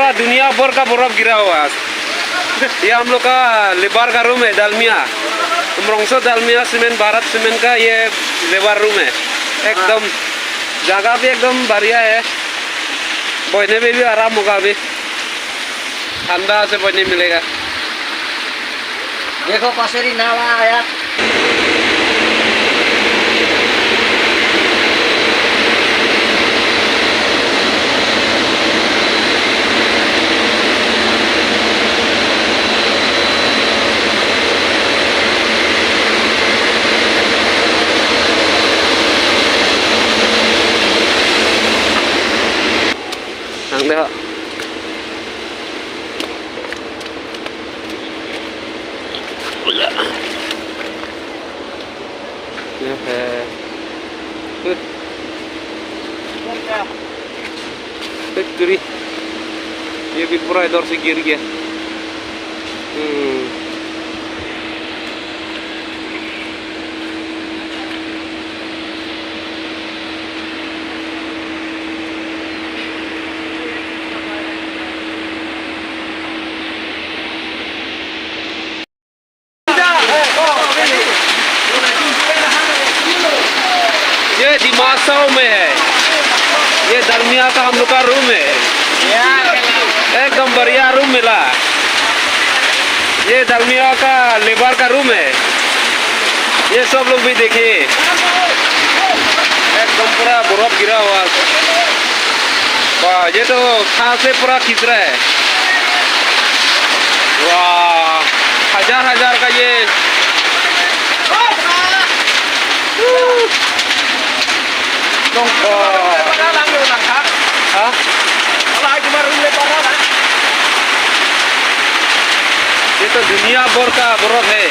पूरा दुनिया भर का बर्फ गिरा हुआ है। ये हम लोग का लेबर का रूम है, डालमिया उमरंगसो डालमिया सीमेंट भारत सीमेंट का ये लेबर रूम है। एकदम जगह भी एकदम बढ़िया है, बैठने में भी आराम होगा। अभी ठंडा से बैठने मिलेगा। देखो पसेरी नाला आया। Lihat. Ini factory. ये भी पूरा इधर से गिर गया। ये दिमाग में है, ये दरमिया का हम लोग का रूम है। एकदम बढ़िया रूम मिला। ये दरमिया का लेबर का रूम है। ये सब लोग भी देखिए, एकदम पूरा बर्फ गिरा हुआ। वाह, ये तो खां से पूरा खींच रहा है। वाह, हजार हजार का ये ये तो दुनिया भर का बर्फ है।